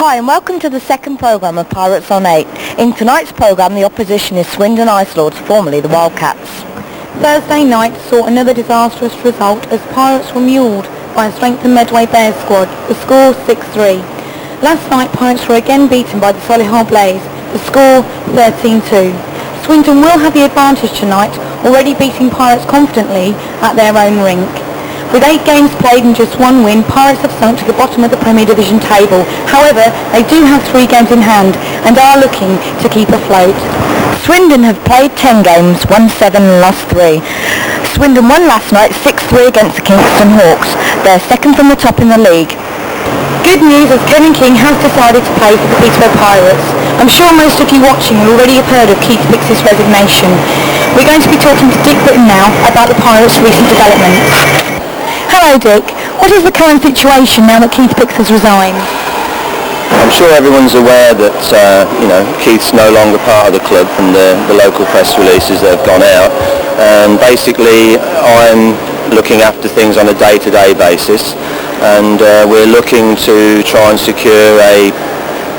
Hi and welcome to the second programme of Pirates.Net. In tonight's programme the opposition is Swindon Ice Lords, formerly the Wildcats. Thursday night saw another disastrous result as Pirates were muled by a strengthened Medway Bears squad, the score 6-3. Last night Pirates were again beaten by the Solihull Blaze, the score 13-2. Swindon will have the advantage tonight, already beating Pirates confidently at their own rink. With 8 games played and just 1 win, Pirates have sunk to the bottom of the Premier Division table. However, they do have 3 games in hand and are looking to keep afloat. Swindon have played 10 games, won 7 and lost 3. Swindon won last night 6-3 against the Kingston Hawks. They're second from the top in the league. Good news as Kevin King has decided to play for the Peterborough Pirates. I'm sure most of you watching will already have heard of Keith Picks's resignation. We're going to be talking to Dick Britton now about the Pirates' recent developments. Hello Dick, what is the current situation now that Keith Picks has resigned? I'm sure everyone's aware that Keith's no longer part of the club from the local press releases that have gone out, and basically I'm looking after things on a day-to-day basis, and we're looking to try and secure a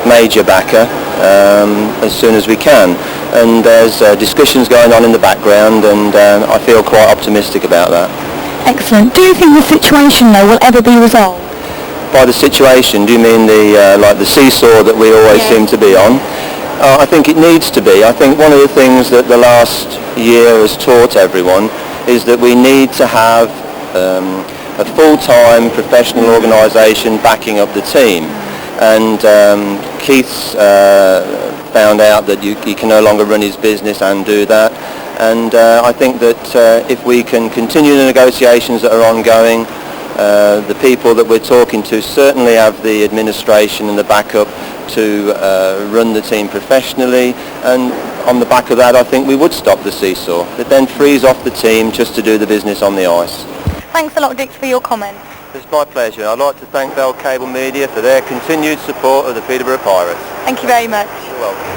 major backer as soon as we can, and there's discussions going on in the background, and I feel quite optimistic about that. Excellent. Do you think the situation, though, will ever be resolved? By the situation, do you mean the seesaw that we always seem to be on? I think it needs to be. I think one of the things that the last year has taught everyone is that we need to have a full-time professional organisation backing up the team. And Keith's found out that he can no longer run his business and do that. And I think that if we can continue the negotiations that are ongoing, the people that we're talking to certainly have the administration and the backup to run the team professionally, and on the back of that I think we would stop the seesaw. It then frees off the team just to do the business on the ice. Thanks a lot, Dick, for your comment. It's my pleasure. I'd like to thank Bell Cable Media for their continued support of the Peterborough Pirates. Thank you very much. You're welcome.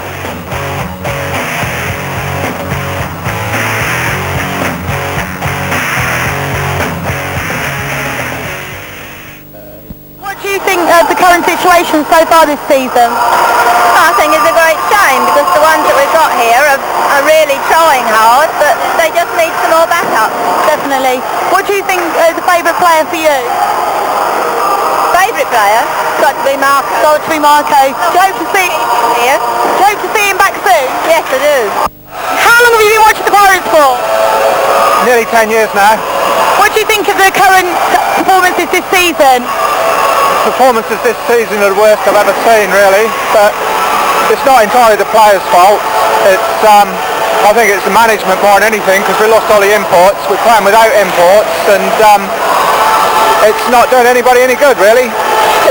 What do you think of the current situation so far this season? I think it's a great shame because the ones that we've got here are really trying hard, but they just need some more backup. Definitely. What do you think is a favourite player for you? Favourite player? Got to be Marco. Got to be Marco. Do you hope to see Here? Do you hope to see him back soon? Yes, I do. How long have you been watching the Pirates for? Nearly 10 years now. What do you think of the current performances this season? Performances this season are the worst I've ever seen, really, but it's not entirely the players' fault. It's I think it's the management more than anything, because we lost all the imports. We're playing without imports, and it's not doing anybody any good, really.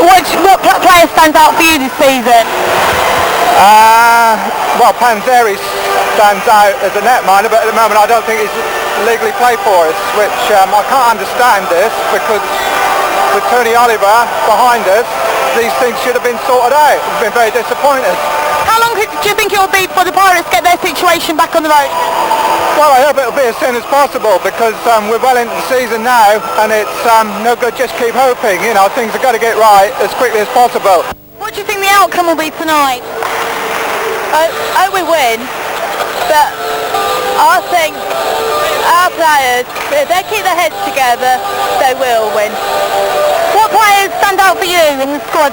What player stands out for you this season? Well, Panzeri stands out as a netminder, but at the moment I don't think he's legally played for us, which I can't understand this, because with Tony Oliver behind us, these things should have been sorted out. We've been very disappointed. How long do you think it will be before the Pirates get their situation back on the road? Well, I hope it'll be as soon as possible, because we're well into the season now, and it's no good just keep hoping. You know, things have got to get right as quickly as possible. What do you think the outcome will be tonight? I hope we win, but I think our players, if they keep their heads together, they will win. What players stand out for you in the squad?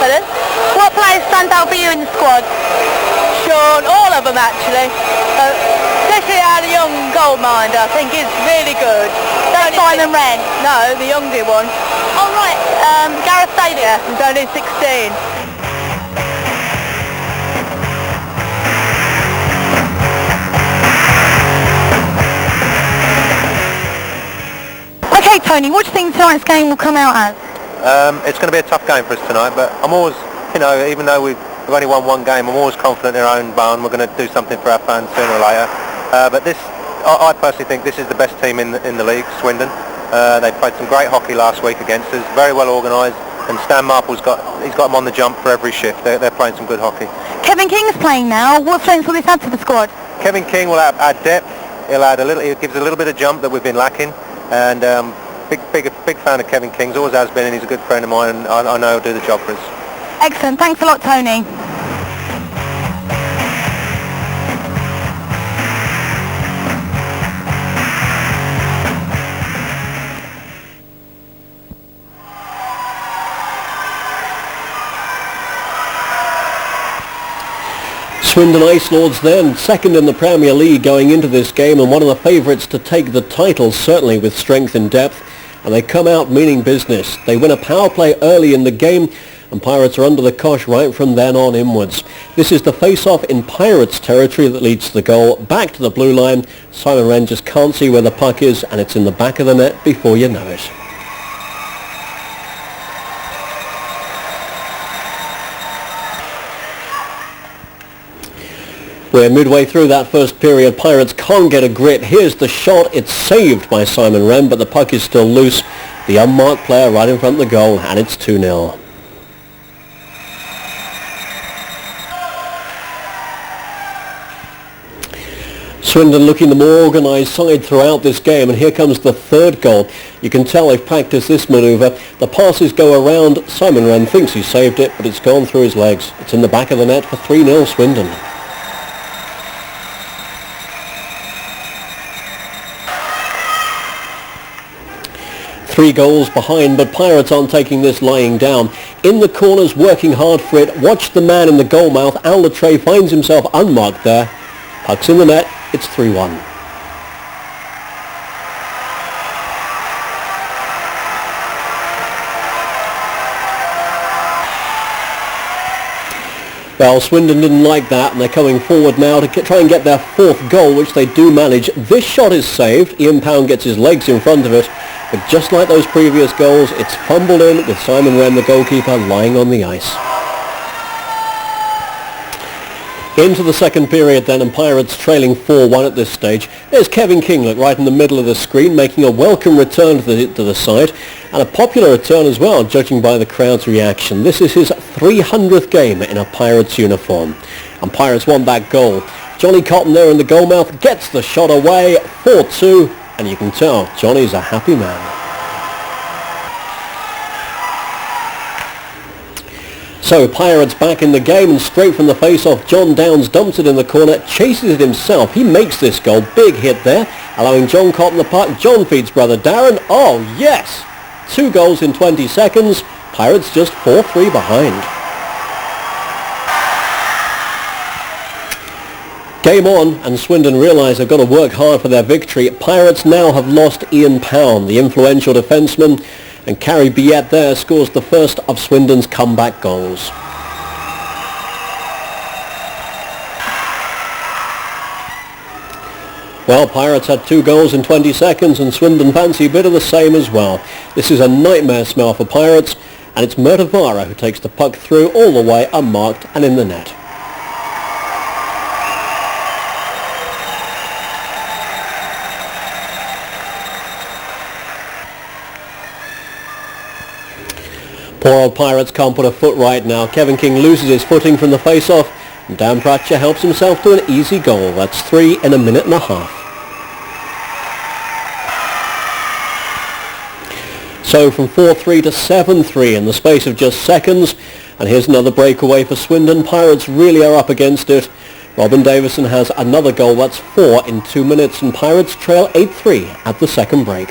Pardon? What players stand out for you in the squad? Sean, all of them actually. Especially our young goldminder, I think is really good. Simon Wren? No, the younger one. Oh right, Gareth Davis. Yeah, he's only 16. Okay Tony, what do you think tonight's game will come out as? It's going to be a tough game for us tonight, but I'm always, even though we've only won 1 game, I'm always confident in our own barn. We're going to do something for our fans sooner or later. But this, I personally think this is the best team in the league, Swindon. They played some great hockey last week against us, very well organised, and Stan Marple's got them on the jump for every shift. They're playing some good hockey. Kevin King's playing now. What strengths will this add to the squad? Kevin King will add depth. He gives a little bit of jump that we've been lacking, and big fan of Kevin King's, always has been, and he's a good friend of mine, and I know he'll do the job for us. Excellent. Thanks a lot, Tony. Swindon Ice Lords then, second in the Premier League going into this game and one of the favourites to take the title, certainly with strength and depth. And they come out meaning business. They win a power play early in the game and Pirates are under the cosh right from then on inwards. This is the face-off in Pirates territory that leads to the goal. Back to the blue line. Simon Wren just can't see where the puck is and it's in the back of the net before you know it. We're midway through that first period. Pirates can't get a grip. Here's the shot. It's saved by Simon Wren, but the puck is still loose. The unmarked player right in front of the goal, and it's 2-0. Swindon looking the more organised side throughout this game, and here comes the third goal. You can tell they've practiced this manoeuvre. The passes go around. Simon Wren thinks he saved it, but it's gone through his legs. It's in the back of the net for 3-0 Swindon. Three goals behind, but Pirates aren't taking this lying down. In the corners, working hard for it. Watch the man in the goal mouth. Al Latre finds himself unmarked there. Puck's in the net. It's 3-1. Well, Swindon didn't like that, and they're coming forward now to try and get their fourth goal, which they do manage. This shot is saved. Ian Pound gets his legs in front of it. But just like those previous goals, it's fumbled in with Simon Wren, the goalkeeper, lying on the ice. Into the second period then, and Pirates trailing 4-1 at this stage. There's Kevin Kinglet right in the middle of the screen, making a welcome return to the side, and a popular return as well, judging by the crowd's reaction. This is his 300th game in a Pirates uniform, and Pirates want that goal. Johnny Cotton there in the goal mouth gets the shot away, 4-2. And you can tell Johnny's a happy man. So Pirates back in the game, and straight from the face-off, John Downs dumps it in the corner, chases it himself. He makes this goal. Big hit there, allowing John Cotton the puck. John feeds brother Darren. Oh, yes! 2 goals in 20 seconds. Pirates just 4-3 behind. Game on, and Swindon realise they've got to work hard for their victory. Pirates now have lost Ian Pound, the influential defenceman, and Carrie Biette there scores the first of Swindon's comeback goals. Well, Pirates had 2 goals in 20 seconds, and Swindon fancy a bit of the same as well. This is a nightmare smell for Pirates, and it's Murtavara who takes the puck through all the way unmarked and in the net. Poor old Pirates can't put a foot right now. Kevin King loses his footing from the face-off, and Dan Pratcher helps himself to an easy goal. That's 3 in a minute and a half. So from 4-3 to 7-3 in the space of just seconds, and here's another breakaway for Swindon. Pirates really are up against it. Robin Davison has another goal. That's 4 in 2 minutes, and Pirates trail 8-3 at the second break.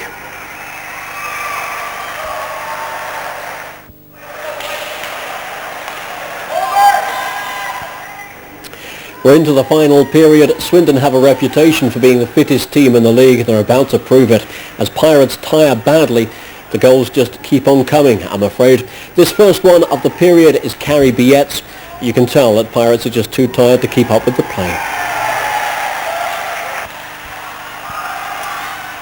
We're into the final period. Swindon have a reputation for being the fittest team in the league. They're about to prove it. As Pirates tire badly, the goals just keep on coming, I'm afraid. This first one of the period is Carrie Biette's. You can tell that Pirates are just too tired to keep up with the play.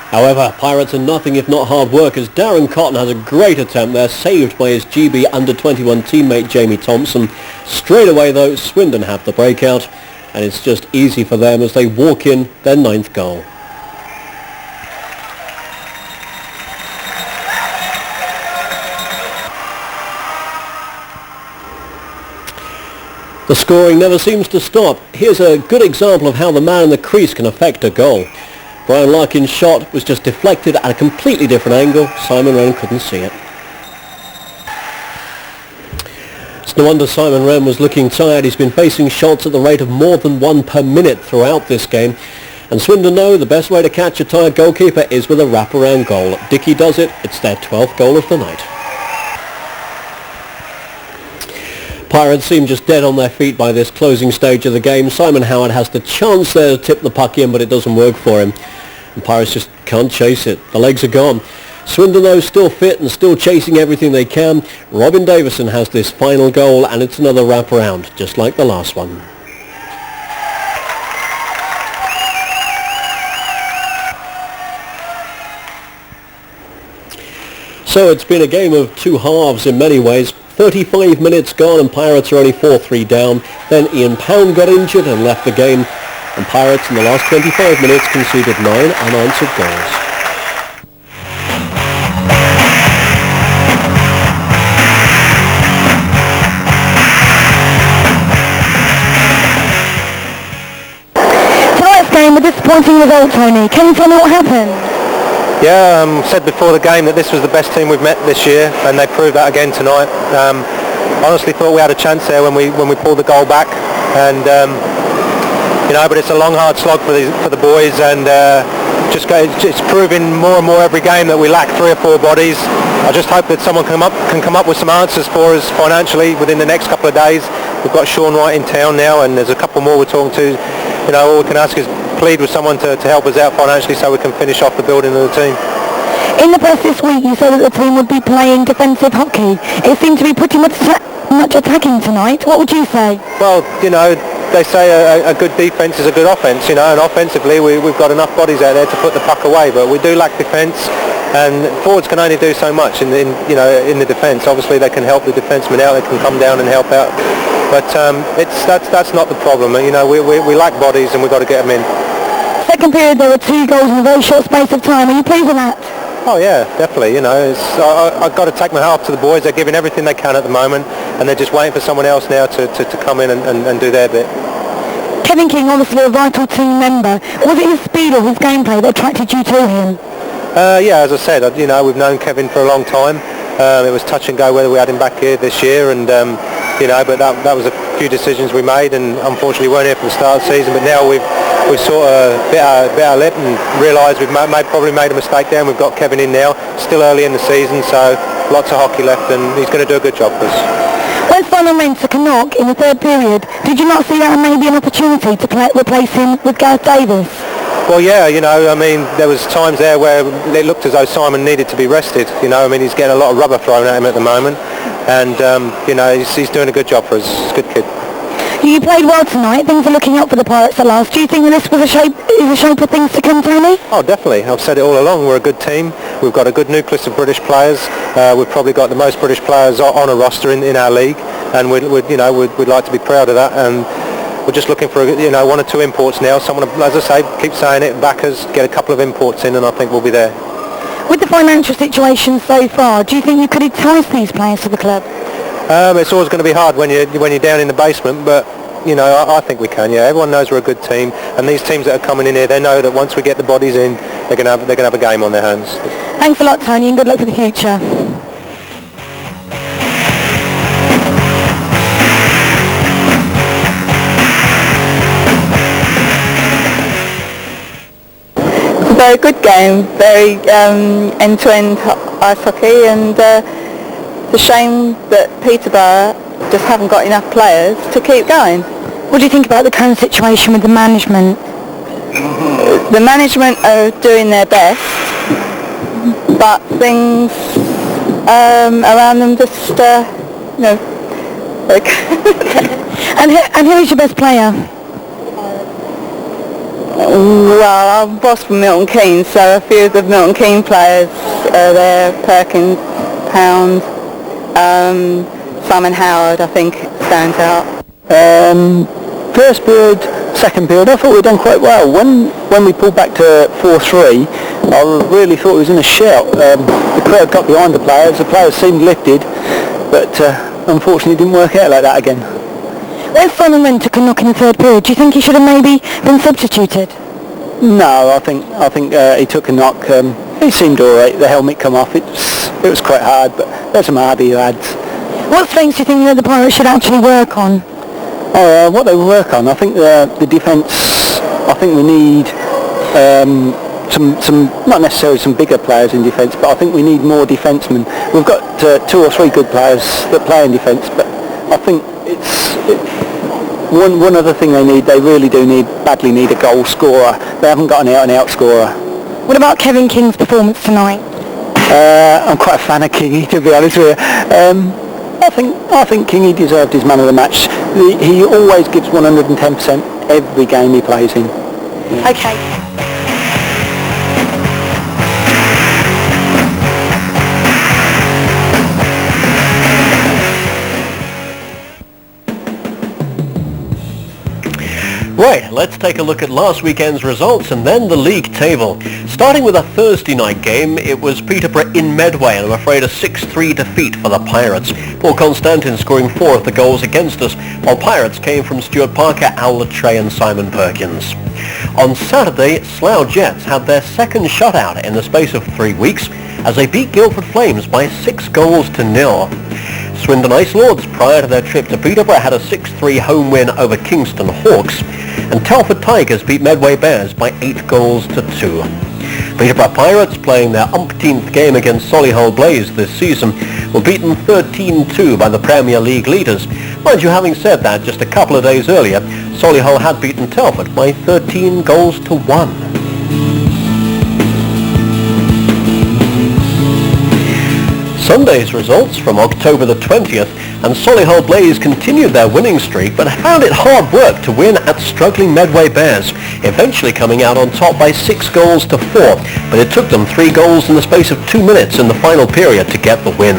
However, Pirates are nothing if not hard work, as Darren Cotton has a great attempt there, saved by his GB under-21 teammate Jamie Thompson. Straight away though, Swindon have the breakout, and it's just easy for them as they walk in their 9th goal. The scoring never seems to stop. Here's a good example of how the man in the crease can affect a goal. Brian Larkin's shot was just deflected at a completely different angle. Simon Wren couldn't see it. It's no wonder Simon Wren was looking tired. He's been facing shots at the rate of more than one per minute throughout this game. And Swindon know the best way to catch a tired goalkeeper is with a wraparound goal. Dickey does it. It's their 12th goal of the night. Pirates seem just dead on their feet by this closing stage of the game. Simon Howard has the chance there to tip the puck in, but it doesn't work for him. And Pirates just can't chase it. The legs are gone. Swindon, though, still fit and still chasing everything they can. Robin Davison has this final goal, and it's another wraparound, just like the last one. So it's been a game of two halves in many ways. 35 minutes gone and Pirates are only 4-3 down. Then Ian Pound got injured and left the game. And Pirates in the last 25 minutes conceded 9 unanswered goals. Tonight's game, a disappointing result, Tony. Can you tell me what happened? Yeah, said before the game that this was the best team we've met this year, and they proved that again tonight. Honestly thought we had a chance there when we pulled the goal back, and but it's a long, hard slog for the boys, and it's proving more and more every game that we lack 3 or 4 bodies. I just hope that someone can come up with some answers for us financially within the next couple of days. We've got Sean Wright in town now, and there's a couple more we're talking to. All we can ask is plead with someone to help us out financially so we can finish off the building of the team. In the press this week, you said that the team would be playing defensive hockey. It seemed to be pretty much attacking tonight. What would you say? Well, they say a good defence is a good offence, and offensively we've got enough bodies out there to put the puck away, but we do lack defence, and forwards can only do so much in the defence. Obviously they can help the defensemen out, they can come down and help out, but that's not the problem. We lack bodies and we've got to get them in. Second period, there were 2 goals in a very short space of time. Are you pleased with that? Oh yeah, definitely. I've got to take my hat off to the boys. They're giving everything they can at the moment, and they're just waiting for someone else now to come in and do their bit. Kevin King, obviously a vital team member. Was it his speed or his gameplay that attracted you to him? Yeah, as I said, we've known Kevin for a long time. It was touch and go whether we had him back here this year, and but that was a few decisions we made, and unfortunately weren't here for the start of the season. But now we've sort of bit our lip and realised we've probably made a mistake there, and we've got Kevin in now. Still early in the season, so lots of hockey left, and he's going to do a good job for us. When Simon Wren took a knock in the third period, did you not see that maybe an opportunity to replace him with Gareth Davis? Well, yeah, there was times there where it looked as though Simon needed to be rested. He's getting a lot of rubber thrown at him at the moment, and he's doing a good job for us. He's a good kid. You played well tonight. Things are looking up for the Pirates at last. Do you think that this was a shape of things to come, Tony? Oh, definitely. I've said it all along. We're a good team. We've got a good nucleus of British players. We've probably got the most British players on a roster in our league, and we'd like to be proud of that. And we're just looking for 1 or 2 imports now. Someone, as I say, keep saying it, back us, get a couple of imports in, and I think we'll be there. With the financial situation so far, do you think you could entice these players to the club? It's always going to be hard when you're down in the basement, but I think we can. Yeah, everyone knows we're a good team, and these teams that are coming in here, they know that once we get the bodies in, they're going to have a game on their hands. Thanks a lot, Tony, and good luck for the future. Very good game, very end-to-end ice hockey, and it's a shame that Peterborough just haven't got enough players to keep going. What do you think about the current situation with the management? The management are doing their best, but things around them just, And who is your best player? Well, I'm boss from Milton Keynes, so a few of the Milton Keynes players are there. Perkins, Pound, Simon Howard, I think, stands out. First period, second period, I thought we'd done quite well. When we pulled back to 4-3, I really thought it was in a shout. The crowd got behind the players seemed lifted, but unfortunately it didn't work out like that again. When Simon Wren took a knock in the third period, do you think he should have maybe been substituted? No, I think he took a knock. He seemed all right. The helmet come off. It was quite hard, but there's some hardy lads. What strengths do you think that the Pirates should actually work on? What they work on, I think the defence, I think we need some, not necessarily some bigger players in defence, but I think we need more defencemen. We've got 2 or 3 good players that play in defence, but I think one other thing they really badly need a goal scorer. They haven't got an out-and-out scorer. What about Kevin King's performance tonight? I'm quite a fan of Kingy, to be honest with you. I think Kingy deserved his man of the match. He always gives 110% every game he plays in. Yeah. Okay. Right, let's take a look at last weekend's results and then the league table. Starting with a Thursday night game, it was Peterborough in Medway, and I'm afraid a 6-3 defeat for the Pirates. Paul Constantin scoring 4 of the goals against us, while Pirates came from Stuart Parker, Al Latre and Simon Perkins. On Saturday, Slough Jets had their second shutout in the space of 3 weeks as they beat Guildford Flames by 6-0. Swindon Ice Lords, prior to their trip to Peterborough, had a 6-3 home win over Kingston Hawks, and Telford Tigers beat Medway Bears by 8-2. Peterborough Pirates, playing their umpteenth game against Solihull Blaze this season, were beaten 13-2 by the Premier League leaders. Mind you, having said that, just a couple of days earlier, Solihull had beaten Telford by 13-1. Sunday's results from October the 20th, and Solihull Blaze continued their winning streak, but found it hard work to win at struggling Medway Bears, eventually coming out on top by 6-4, but it took them 3 goals in the space of 2 minutes in the final period to get the win.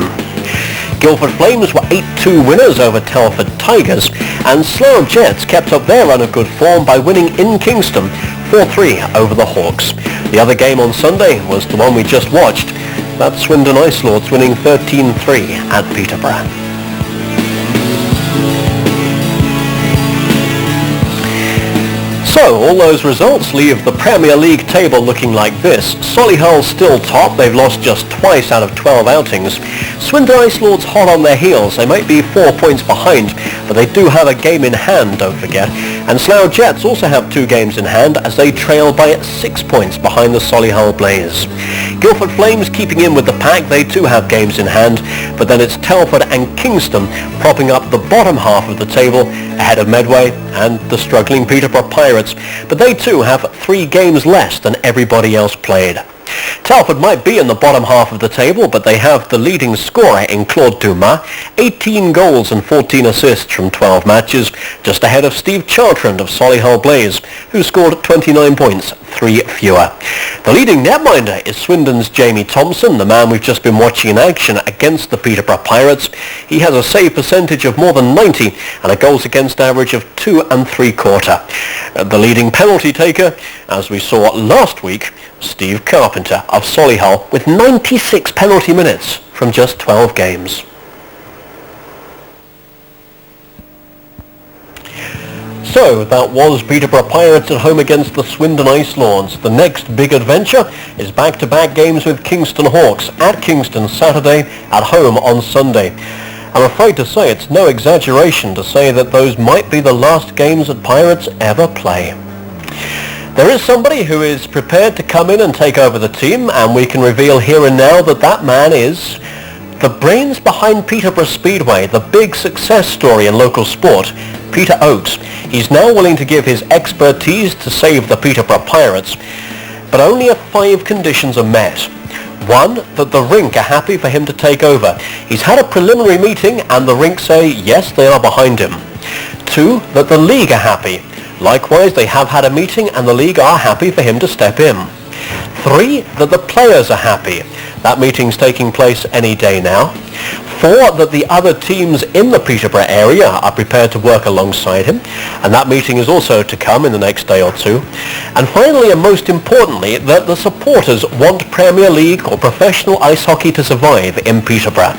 Guildford Flames were 8-2 winners over Telford Tigers, and Slough Jets kept up their run of good form by winning in Kingston 4-3 over the Hawks. The other game on Sunday was the one we just watched. That's Swindon Ice Lords winning 13-3 at Peterborough. So, all those results leave the Premier League table looking like this. Solihull still top, they've lost just twice out of 12 outings. Swindon Ice Lords hot on their heels, they might be 4 points behind, but they do have a game in hand, don't forget. And Slough Jets also have 2 games in hand as they trail by 6 points behind the Solihull Blaze. Guildford Flames keeping in with the pack, they too have games in hand, but then it's Telford and Kingston propping up the bottom half of the table ahead of Medway and the struggling Peterborough Pirates, but they too have 3 games less than everybody else played. Telford might be in the bottom half of the table, but they have the leading scorer in Claude Dumas, 18 goals and 14 assists from 12 matches, just ahead of Steve Chartrand of Solihull Blaze, who scored 29 points, 3 fewer. The leading netminder is Swindon's Jamie Thompson, the man we've just been watching in action against the Peterborough Pirates. He has a save percentage of more than 90 and a goals against average of 2 3/4. The leading penalty taker, as we saw last week, Steve Carpenter of Solihull with 96 penalty minutes from just 12 games. So that was Peterborough Pirates at home against the Swindon Ice Lords. The next big adventure is back-to-back games with Kingston Hawks at Kingston Saturday, at home on Sunday. I'm afraid to say it's no exaggeration to say that those might be the last games that Pirates ever play. There is somebody who is prepared to come in and take over the team, and we can reveal here and now that that man is the brains behind Peterborough Speedway, the big success story in local sport, Peter Oakes. He's now willing to give his expertise to save the Peterborough Pirates, but only if 5 conditions are met. 1, that the rink are happy for him to take over. He's had a preliminary meeting and the rink say yes, they are behind him. 2, that the league are happy. Likewise, they have had a meeting and the league are happy for him to step in. 3, that the players are happy. That meeting's taking place any day now. 4, that the other teams in the Peterborough area are prepared to work alongside him, and that meeting is also to come in the next day or 2. And finally, and most importantly, that the supporters want Premier League or professional ice hockey to survive in Peterborough.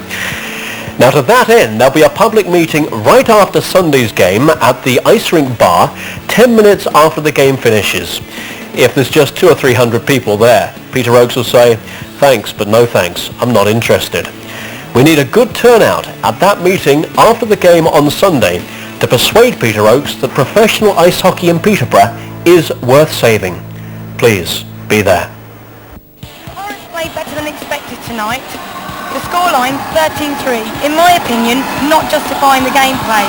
Now to that end, there'll be a public meeting right after Sunday's game at the Ice Rink Bar, 10 minutes after the game finishes. If there's just 200 or 300 people there, Peter Oakes will say, "Thanks, but no thanks, I'm not interested." We need a good turnout at that meeting after the game on Sunday to persuade Peter Oaks that professional ice hockey in Peterborough is worth saving. Please be there. Pirates played better than expected tonight. The scoreline 13-3, in my opinion, not justifying the gameplay.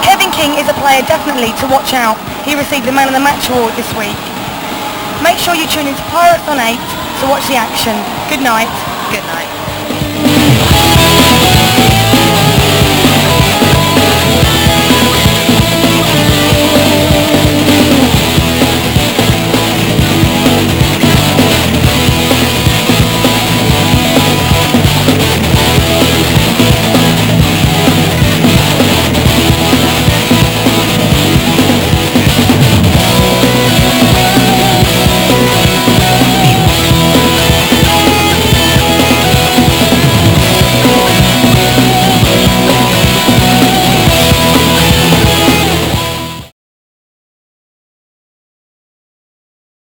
Kevin King is a player definitely to watch out. He received the Man of the Match award this week. Make sure you tune into Pirates on 8 to watch the action. Good night. Good night.